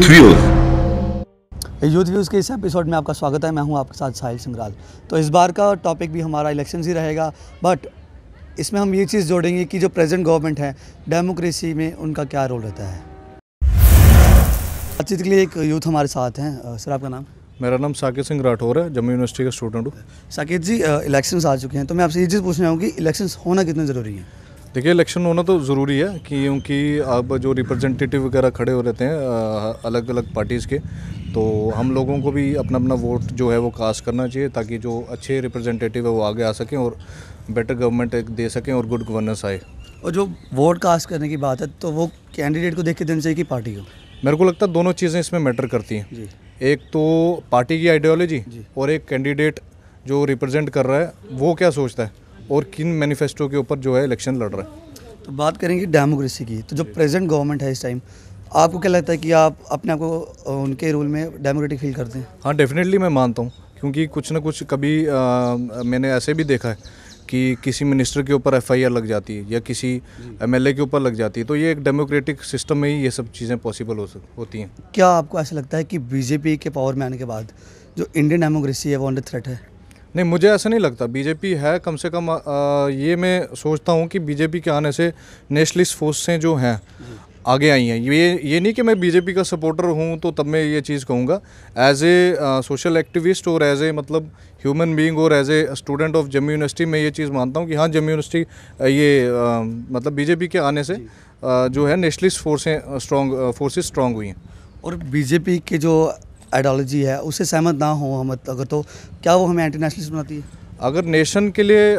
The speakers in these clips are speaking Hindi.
यूथ व्यूज के इस एपिसोड में आपका स्वागत है। मैं हूं आपके साथ साहिल संग्राल। तो इस बार का टॉपिक भी हमारा इलेक्शंस ही रहेगा, बट इसमें हम ये चीज़ जोड़ेंगे कि जो प्रेजेंट गवर्नमेंट है, डेमोक्रेसी में उनका क्या रोल रहता है। बातचीत के लिए एक यूथ हमारे साथ हैं। सर, आपका नाम? मेरा नाम साकेत सिंह राठौर है, जम्मू यूनिवर्सिटी का स्टूडेंट हूँ। साकेत जी, इलेक्शंस आ चुके हैं, तो मैं आपसे ये चीज़ पूछना चाहूँगी, इलेक्शंस होना कितना ज़रूरी है? देखिए, इलेक्शन होना तो ज़रूरी है क्योंकि अब जो रिप्रेजेंटेटिव वगैरह खड़े हो रहते हैं अलग अलग पार्टीज़ के, तो हम लोगों को भी अपना अपना वोट जो है वो कास्ट करना चाहिए ताकि जो अच्छे रिप्रेजेंटेटिव है वो आगे आ सकें और बेटर गवर्नमेंट दे सकें और गुड गवर्नेंस आए। और जो वोट कास्ट करने की बात है, तो वो कैंडिडेट को देख के देना चाहिए कि पार्टी को? मेरे को लगता है दोनों चीज़ें इसमें मैटर करती हैं जी। एक तो पार्टी की आइडियोलॉजी और एक कैंडिडेट जो रिप्रेजेंट कर रहा है वो क्या सोचता है और किन मैनिफेस्टो के ऊपर जो है इलेक्शन लड़ रहा है। तो बात करेंगे डेमोक्रेसी की, तो जो प्रेजेंट गवर्नमेंट है इस टाइम, आपको क्या लगता है कि आप अपने आप को उनके रूल में डेमोक्रेटिक फील करते हैं? हाँ, डेफिनेटली मैं मानता हूँ क्योंकि कुछ ना कुछ कभी मैंने ऐसे भी देखा है कि किसी मिनिस्टर के ऊपर एफआईआर लग जाती है या किसी एमएलए के ऊपर लग जाती है, तो ये एक डेमोक्रेटिक सिस्टम में ही ये सब चीज़ें पॉसिबल होती हैं। क्या आपको ऐसा लगता है कि बीजेपी के पावर में आने के बाद जो इंडियन डेमोक्रेसी है वो अंडर थ्रेट है? नहीं, मुझे ऐसा नहीं लगता। बीजेपी है कम से कम ये मैं सोचता हूँ कि बीजेपी के आने से नेशनलिस्ट फोर्सें जो हैं आगे आई हैं। ये नहीं कि मैं बीजेपी का सपोर्टर हूँ तो तब मैं ये चीज़ कहूँगा। एज ए सोशल एक्टिविस्ट और एज ए मतलब ह्यूमन बीइंग और as a student of Jammu university में ये चीज़ मानता हूँ कि हाँ, जम्मू यूनिवर्सिटी मतलब बीजेपी के आने से जो है नेशनलिस्ट फोर्सेस स्ट्रॉन्ग हुई हैं। और बीजेपी के जो आइडियोलॉजी है उससे सहमत ना हो हम अगर, तो क्या वो हमें एंटी नेशनलिस्ट बनाती है? अगर नेशन के लिए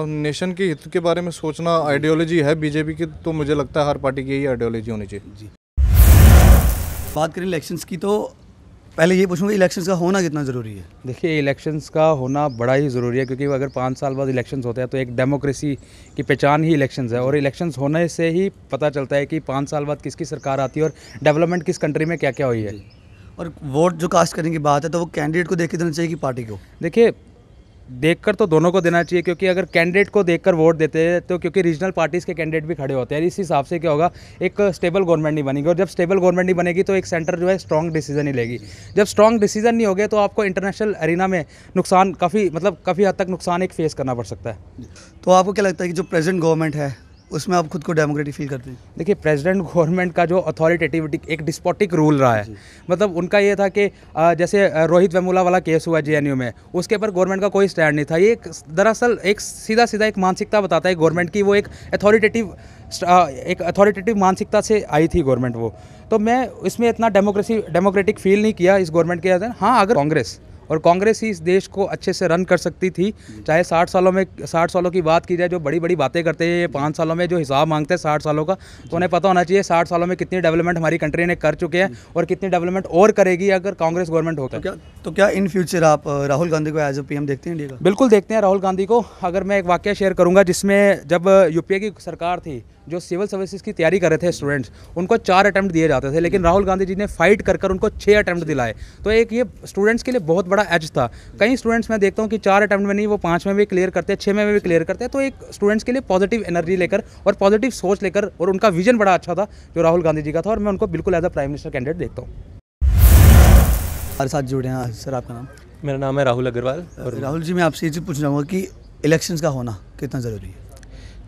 नेशन के हित के बारे में सोचना आइडियोलॉजी है बीजेपी की, तो मुझे लगता है हर पार्टी की यही आइडियोलॉजी होनी चाहिए। जी। बात करें इलेक्शंस की, तो पहले ये पूछूंगा, इलेक्शंस का होना कितना ज़रूरी है? देखिए, इलेक्शंस का होना बड़ा ही ज़रूरी है क्योंकि अगर 5 साल बाद इलेक्शंस होते हैं तो एक डेमोक्रेसी की पहचान ही इलेक्शंस है, और इलेक्शंस होने से ही पता चलता है कि 5 साल बाद किसकी सरकार आती है और डेवलपमेंट किस कंट्री में क्या क्या हुई है। और वोट जो कास्ट करने की बात है, तो वो कैंडिडेट को देख के देना चाहिए कि पार्टी को? देखिए, देखकर तो दोनों को देना चाहिए क्योंकि अगर कैंडिडेट को देखकर वोट देते हैं तो क्योंकि रीजनल पार्टीज़ के कैंडिडेट भी खड़े होते हैं, इस हिसाब से क्या होगा, एक स्टेबल गवर्नमेंट नहीं बनेगी, और जब स्टेबल गवर्नमेंट नहीं बनेगी तो एक सेंटर जो है स्ट्रॉन्ग डिसीजन ही लेगी। जब स्ट्रॉन्ग डिसीजन नहीं होगे तो आपको इंटरनेशनल अरीना में नुकसान काफ़ी हद तक नुकसान एक फेस करना पड़ सकता है। तो आपको क्या लगता है कि जो प्रेजेंट गवर्नमेंट है उसमें आप खुद को डेमोक्रेटिक फील करते हैं? देखिए, प्रेसिडेंट गवर्नमेंट का जो अथॉरिटेटिविटी एक डिस्पोटिक रूल रहा है, मतलब उनका ये था कि जैसे रोहित वेमुला वाला केस हुआ जेएनयू में, उसके ऊपर गवर्नमेंट का कोई स्टैंड नहीं था। ये दरअसल एक सीधा एक मानसिकता बताता है गवर्नमेंट की, वो एक अथॉरिटेटिव मानसिकता से आई थी गवर्नमेंट वो। तो मैं इसमें इतना डेमोक्रेटिक फील नहीं किया इस गवर्नमेंट के। हाँ, अगर कांग्रेस ही इस देश को अच्छे से रन कर सकती थी, चाहे 60 सालों की बात की जाए, जो बड़ी बड़ी बातें करते हैं ये 5 सालों में जो हिसाब मांगते हैं 60 सालों का, तो उन्हें पता होना चाहिए 60 सालों में कितनी डेवलपमेंट हमारी कंट्री ने कर चुके हैं और कितनी डेवलपमेंट और करेगी अगर कांग्रेस गवर्नमेंट होता है। तो क्या इन फ्यूचर आप राहुल गांधी को एज ए पीएम देखते हैं इंडिया का? बिल्कुल देखते हैं राहुल गांधी को। अगर मैं एक वाकया शेयर करूंगा, जिसमें जब यूपीए की सरकार थी, जो सिविल सर्विसेज की तैयारी कर रहे थे स्टूडेंट्स, उनको 4 अटैम्प्ट दिए जाते थे, लेकिन राहुल गांधी जी ने फाइट कर उनको 6 अटैम्प्ट दिलाए। तो एक ये स्टूडेंट्स के लिए बहुत बड़ा एज था। कई स्टूडेंट्स मैं देखता हूँ कि 4 अटैम्प्ट में नहीं, वो 5 में भी क्लियर करते हैं, 6 में भी क्लियर करते हैं। तो एक स्टूडेंट्स के लिए पॉजिटिव एनर्जी लेकर और पॉजिटिव सोच लेकर, और उनका विजन बड़ा अच्छा था जो राहुल गांधी जी का था, और मैं उनको बिल्कुल as a prime minister candidate देखता हूँ। हमारे साथ जुड़े हैं। सर, आपका नाम? मेरा नाम है राहुल अग्रवाल। और राहुल जी, मैं आपसे ये चीज़ पूछना चाहूँगा कि इलेक्शंस का होना कितना ज़रूरी है?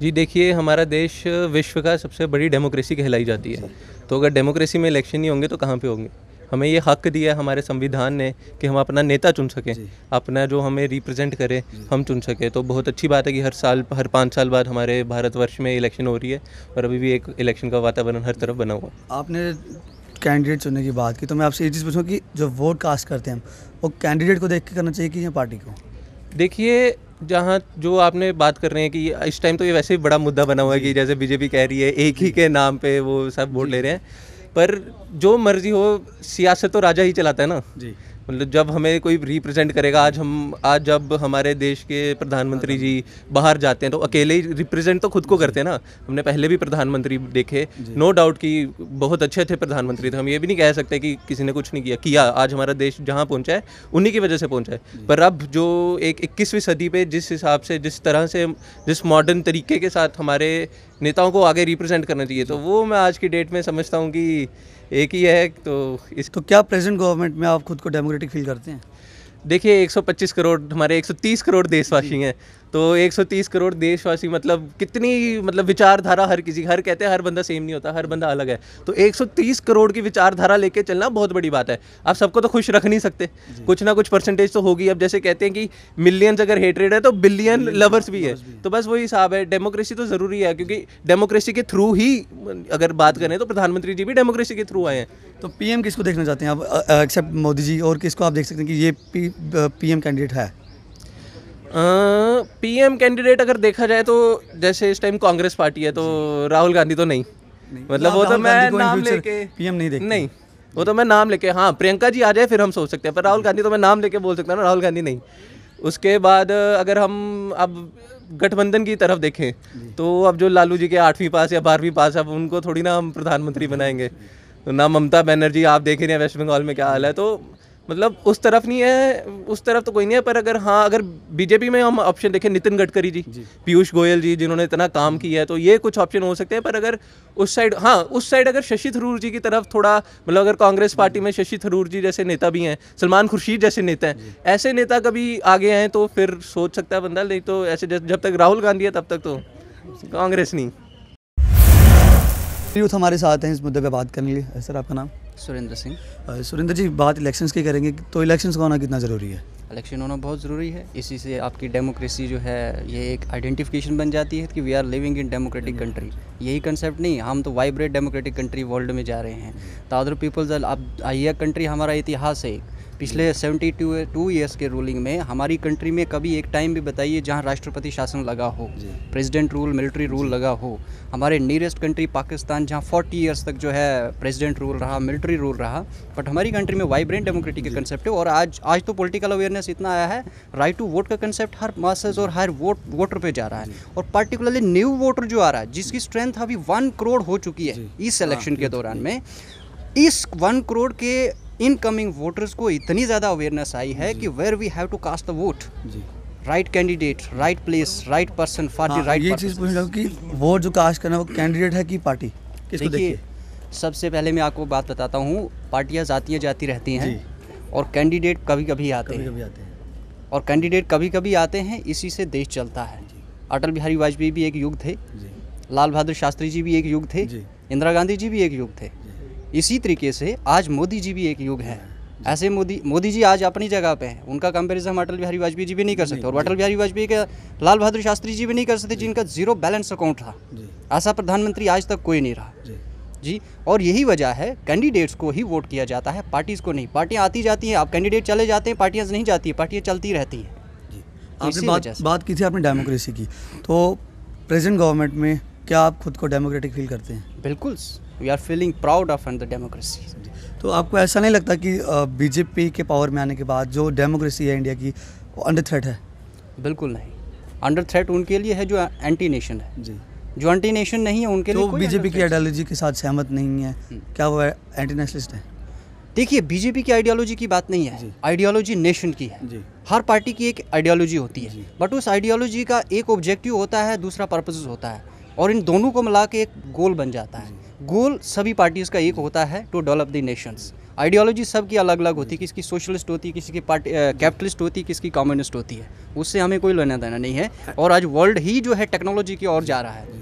जी देखिए, हमारा देश विश्व का सबसे बड़ी डेमोक्रेसी कहलाई जाती है, तो अगर डेमोक्रेसी में इलेक्शन नहीं होंगे तो कहाँ पे होंगे? हमें ये हक दिया है हमारे संविधान ने कि हम अपना नेता चुन सकें, अपना जो हमें रिप्रेजेंट करे हम चुन सकें। तो बहुत अच्छी बात है कि हर 5 साल बाद हमारे भारतवर्ष में इलेक्शन हो रही है, और अभी भी एक इलेक्शन का वातावरण हर तरफ बना हुआ। आपने कैंडिडेट चुनने की बात की, तो मैं आपसे ये चीज़ पूछूँ कि जो वोट कास्ट करते हैं वो कैंडिडेट को देख के करना चाहिए कि या पार्टी को? देखिए, जहाँ जो आपने बात कर रहे हैं कि इस टाइम तो ये वैसे ही बड़ा मुद्दा बना हुआ है कि जैसे बीजेपी कह रही है एक ही के नाम पे वो सब वोट ले रहे हैं, पर जो मर्जी हो, सियासत तो राजा ही चलाता है ना जी। मतलब जब हमें कोई रिप्रेजेंट करेगा, आज जब हमारे देश के प्रधानमंत्री जी बाहर जाते हैं तो अकेले ही रिप्रेजेंट तो खुद को करते हैं ना। हमने पहले भी प्रधानमंत्री देखे, नो डाउट कि बहुत अच्छे थे प्रधानमंत्री, तो हम ये भी नहीं कह सकते कि किसी ने कुछ नहीं किया। आज हमारा देश जहाँ पहुँचा है उन्हीं की वजह से पहुँचा है। पर अब जो एक 21वीं सदी पे जिस हिसाब से जिस तरह से जिस मॉडर्न तरीके के साथ हमारे नेताओं को आगे रिप्रेजेंट करना चाहिए, तो वो मैं आज की डेट में समझता हूँ कि एक ही है। तो क्या प्रेजेंट गवर्नमेंट में आप खुद को डेमोक्रेटिक फील करते हैं? देखिए 125 करोड़ हमारे 130 करोड़ देशवासी हैं, तो 130 करोड़ देशवासी मतलब कितनी मतलब विचारधारा हर किसी, हर कहते हैं हर बंदा सेम नहीं होता, हर बंदा अलग है, तो 130 करोड़ की विचारधारा लेके चलना बहुत बड़ी बात है। आप सबको तो खुश रख नहीं सकते, कुछ ना कुछ परसेंटेज तो होगी। अब जैसे कहते हैं कि मिलियंस अगर हेटरेड है तो बिलियन लवर्स भी है, तो बस वही हिसाब है। डेमोक्रेसी तो ज़रूरी है, क्योंकि डेमोक्रेसी के थ्रू ही अगर बात करें तो प्रधानमंत्री जी भी डेमोक्रेसी के थ्रू आए हैं। तो पीएम किसको देखना चाहते हैं आप, एक्सेप्ट मोदी जी, और किसको आप देख सकते हैं कि ये पीएम कैंडिडेट है? पीएम कैंडिडेट अगर देखा जाए तो जैसे इस टाइम कांग्रेस पार्टी है, तो राहुल गांधी तो नहीं, मतलब वो तो मैं नाम लेके पीएम नहीं देखते। नहीं, वो तो मैं नाम लेके, हाँ प्रियंका जी आ जाए फिर हम सोच सकते हैं, पर राहुल गांधी तो मैं नाम लेके बोल सकता हूँ ना, राहुल गांधी नहीं। उसके बाद अगर हम अब गठबंधन की तरफ देखें तो अब जो लालू जी के 8वीं पास या 12वीं पास, अब उनको थोड़ी ना हम प्रधानमंत्री बनाएंगे, तो ना ममता बनर्जी, आप देख रहे हैं वेस्ट बंगाल में क्या हाल है, तो मतलब उस तरफ नहीं है, उस तरफ तो कोई नहीं है। पर अगर हाँ, अगर बीजेपी में हम ऑप्शन देखें, नितिन गडकरी जी, पीयूष गोयल जी, जिन्होंने इतना काम किया है, तो ये कुछ ऑप्शन हो सकते हैं। पर अगर उस साइड, हाँ उस साइड अगर शशि थरूर जी की तरफ थोड़ा, मतलब अगर कांग्रेस पार्टी में शशि थरूर जी जैसे नेता भी हैं, सलमान खुर्शीद जैसे नेता हैं, ऐसे नेता कभी आगे आए तो फिर सोच सकता है बंदा, नहीं तो ऐसे जब तक राहुल गांधी है तब तक तो कांग्रेस नहीं। यूथ हमारे साथ हैं इस मुद्दे पे बात करने के लिए। सर आपका नाम? सुरेंद्र सिंह। सुरेंद्र जी, बात इलेक्शंस की करेंगे, तो इलेक्शंस का होना कितना ज़रूरी है? इलेक्शन होना बहुत ज़रूरी है, इसी से आपकी डेमोक्रेसी जो है ये एक आइडेंटिफिकेशन बन जाती है कि we are living in democratic country. यही कंसेप्ट नहीं, हम तो वाइब्रेट डेमोक्रेटिक कंट्री वर्ल्ड में जा रहे हैं। द अदर पीपल्स, अब ये कंट्री हमारा इतिहास है, पिछले 72 ईयर्स के रूलिंग में हमारी कंट्री में कभी एक टाइम भी बताइए जहां राष्ट्रपति शासन लगा हो, प्रेसिडेंट रूल, मिलिट्री रूल लगा हो। हमारे नियरेस्ट कंट्री पाकिस्तान, जहां 40 ईयर्स तक जो है प्रेसिडेंट रूल रहा, मिलिट्री रूल रहा, बट हमारी कंट्री में वाइब्रेंट डेमोक्रेटिक का कंसेप्ट है। और आज तो पॉलिटिकल अवेयरनेस इतना आया है, राइट टू वोट का कंसेप्ट हर मासेस और हर वोटर पे जा रहा है, और पर्टिकुलरली न्यू वोटर जो आ रहा है, जिसकी स्ट्रेंथ अभी 1 करोड़ हो चुकी है इस इलेक्शन के दौरान में। इस 1 करोड़ के इनकमिंग वोटर्स को इतनी ज़्यादा अवेयरनेस आई है कि where we have to cast the vote, right candidate, right place, right person for the right. ये चीज़ पूछ रहा हूँ कि वोट जो कास्ट करना है वो कैंडिडेट है कि पार्टी, किसको देखिए? सबसे पहले मैं आपको बात बताता हूँ, पार्टियाँ जाती रहती हैं और कैंडिडेट कभी कभी आते हैं, और कैंडिडेट कभी कभी आते हैं, इसी से देश चलता है। अटल बिहारी वाजपेयी भी एक युग थे, लाल बहादुर शास्त्री जी भी एक युग थे, इंदिरा गांधी जी भी एक युग थे, इसी तरीके से आज मोदी जी भी एक युग है। ऐसे मोदी जी आज अपनी जगह पे हैं, उनका कंपैरिजन अटल बिहारी वाजपेयी जी भी नहीं कर सकते, और अटल बिहारी वाजपेयी के लाल बहादुर शास्त्री जी भी नहीं कर सकते, जिनका 0 बैलेंस अकाउंट था। ऐसा प्रधानमंत्री आज तक कोई नहीं रहा जी। और यही वजह है, कैंडिडेट्स को ही वोट किया जाता है, पार्टीज़ को नहीं। पार्टियाँ आती जाती हैं, अब कैंडिडेट चले जाते हैं, पार्टियाँ नहीं जाती है, पार्टियाँ चलती रहती हैं। आपने बात की थी आपने डेमोक्रेसी की, तो प्रेजेंट गवर्नमेंट में क्या आप खुद को डेमोक्रेटिक फील करते हैं? बिल्कुल, we are feeling proud of the democracy. तो आपको ऐसा नहीं लगता कि बीजेपी के पावर में आने के बाद जो डेमोक्रेसी है इंडिया की, वो अंडर थ्रेट है? बिल्कुल नहीं, अंडर थ्रेट उनके लिए है जो एंटी नेशन है जी। जो एंटी नेशन नहीं है उनके लिए तो बीजेपी की आइडियोलॉजी के साथ सहमत नहीं है, क्या वो एंटी नेशनलिस्ट है? देखिए, बीजेपी की आइडियोलॉजी की बात नहीं है, आइडियोलॉजी नेशन की है। हर पार्टी की एक आइडियोलॉजी होती है, बट उस आइडियोलॉजी का एक ऑब्जेक्टिव होता है, दूसरा पर्पस होता है, और इन दोनों को मिला के एक गोल बन जाता है। गोल सभी पार्टीज़ का एक होता है, to develop the nations. Ideology सबकी अलग अलग होती है, किसकी सोशलिस्ट होती है, किसी की कैपिटलिस्ट होती है, किसकी कम्युनिस्ट होती है, उससे हमें कोई लेना देना नहीं है। और आज वर्ल्ड ही जो है टेक्नोलॉजी की ओर जा रहा है।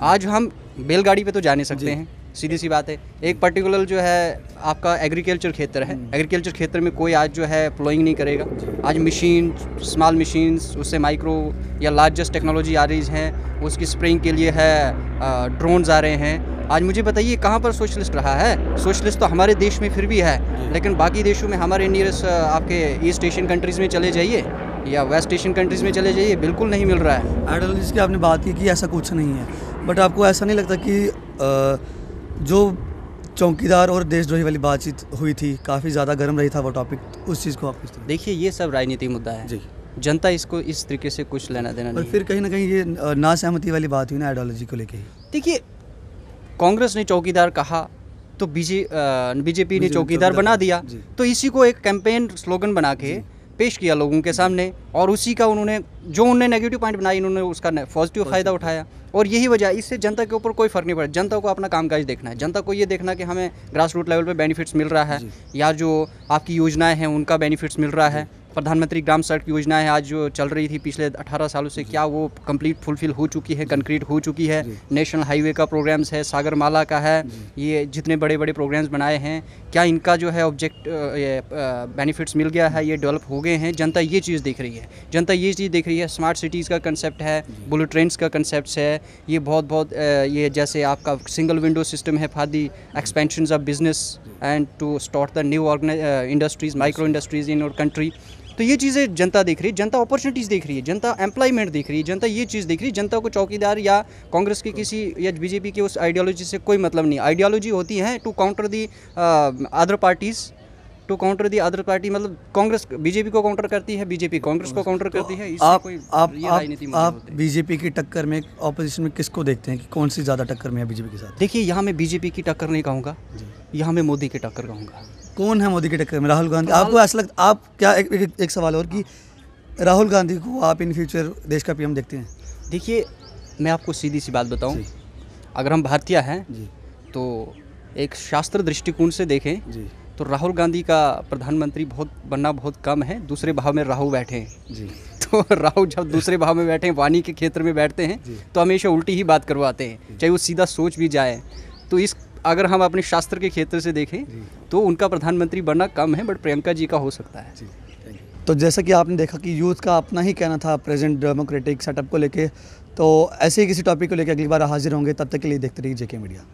आज हम बैलगाड़ी पे तो जा नहीं सकते हैं, सीधी सी बात है। एक पर्टिकुलर जो है आपका एग्रीकल्चर क्षेत्र है, एग्रीकल्चर क्षेत्र में कोई आज जो है प्लोइंग नहीं करेगा। आज मशीन, स्मॉल मशीन्स, उससे माइक्रो या लार्जेस्ट टेक्नोलॉजी आ रही हैं, उसकी स्प्रेइंग के लिए है ड्रोन्स आ रहे हैं। आज मुझे बताइए कहाँ पर सोशलिस्ट रहा है? सोशलिस्ट तो हमारे देश में फिर भी है, लेकिन बाकी देशों में, हमारे नियरेस्ट आपके ईस्ट एशियन कंट्रीज़ में चले जाइए या वेस्ट एशियन कंट्रीज़ में चले जाइए, बिल्कुल नहीं मिल रहा है। आइडियोलॉजी की आपने बात की कि ऐसा कुछ नहीं है, बट आपको ऐसा नहीं लगता कि जो चौकीदार और देशद्रोही वाली बातचीत हुई थी, काफ़ी ज़्यादा गर्म रही था वो टॉपिक, उस चीज़ को आप किस तरह? देखिए, ये सब राजनीतिक मुद्दा है जी, जनता इसको इस तरीके से कुछ लेना देना नहीं। और फिर कहीं ना कहीं ये ना सहमति वाली बात हुई ना आइडियोलॉजी को लेके ही। देखिए, कांग्रेस ने चौकीदार कहा तो बीजेपी ने चौकीदार बना दिया, तो इसी को एक कैंपेन स्लोगन बना के पेश किया लोगों के सामने, और उसी का उन्होंने जो उन्होंने नेगेटिव पॉइंट बनाई, उन्होंने उसका पॉजिटिव फ़ायदा उठाया। और यही वजह, इससे जनता के ऊपर कोई फ़र्क नहीं पड़ा। जनता को अपना कामकाज देखना है, जनता को ये देखना कि हमें ग्रास रूट लेवल पे बेनिफिट्स मिल रहा है, या जो आपकी योजनाएं हैं उनका बेनिफिट्स मिल रहा है। प्रधानमंत्री ग्राम सड़क योजना है आज जो चल रही थी पिछले 18 सालों से, क्या वो कंप्लीट फुलफिल हो चुकी है, कंक्रीट हो चुकी है। नेशनल हाईवे का प्रोग्राम्स है, सागरमाला का है, ये जितने बड़े बड़े प्रोग्राम्स बनाए हैं, क्या इनका जो है ऑब्जेक्ट बेनिफिट्स मिल गया है, ये डेवलप हो गए हैं। जनता ये चीज़ देख रही है, जनता ये चीज़ देख रही है। स्मार्ट सिटीज़ का कंसेप्ट है, बुलेट ट्रेन्स का कंसेप्ट है, ये बहुत ये जैसे आपका सिंगल विंडो सिस्टम है for the expansion of business and to start the new industries, micro industries in our country. तो ये चीज़ें जनता देख रही है, जनता अपॉर्चुनिटीज़ देख रही है, जनता एम्प्लॉयमेंट देख रही है, जनता ये चीज़ देख रही है। जनता को चौकीदार या कांग्रेस की किसी या बीजेपी की उस आइडियोलॉजी से कोई मतलब नहीं। आइडियोलॉजी होती है to counter the other parties, to counter the other party, मतलब कांग्रेस बीजेपी को काउंटर करती है, बीजेपी कांग्रेस को काउंटर करती है। आप बीजेपी की टक्कर में ऑपोजिशन में किसको देखते हैं कि कौन सी ज़्यादा टक्कर में है बीजेपी के साथ? देखिए, यहाँ मैं बीजेपी की टक्कर नहीं कहूँगा, यहाँ मैं मोदी की टक्कर कहूँगा। कौन है मोदी की टक्कर में? राहुल गांधी। आपको ऐसा लगता, आप क्या एक सवाल और कि राहुल गांधी को आप इन फ्यूचर देश का पीएम देखते हैं? देखिए, मैं आपको सीधी सी बात बताऊं, अगर हम भारतीय हैं तो एक शास्त्र दृष्टिकोण से देखें तो राहुल गांधी का प्रधानमंत्री बनना बहुत कम है। दूसरे भाव में राहु बैठे हैं जी। तो राहु जब दूसरे भाव में बैठे हैं, वाणी के क्षेत्र में बैठते हैं, तो हमेशा उल्टी ही बात करवाते हैं, चाहे वो सीधा सोच भी जाए। तो इस अगर हम अपने शास्त्र के क्षेत्र से देखें तो उनका प्रधानमंत्री बनना कम है, बट प्रियंका जी का हो सकता है। तो जैसा कि आपने देखा कि यूथ का अपना ही कहना था प्रेजेंट डेमोक्रेटिक सेटअप को लेके, तो ऐसे ही किसी टॉपिक को लेकर अगली बार हाजिर होंगे। तब तक के लिए देखते रहिए जेके मीडिया।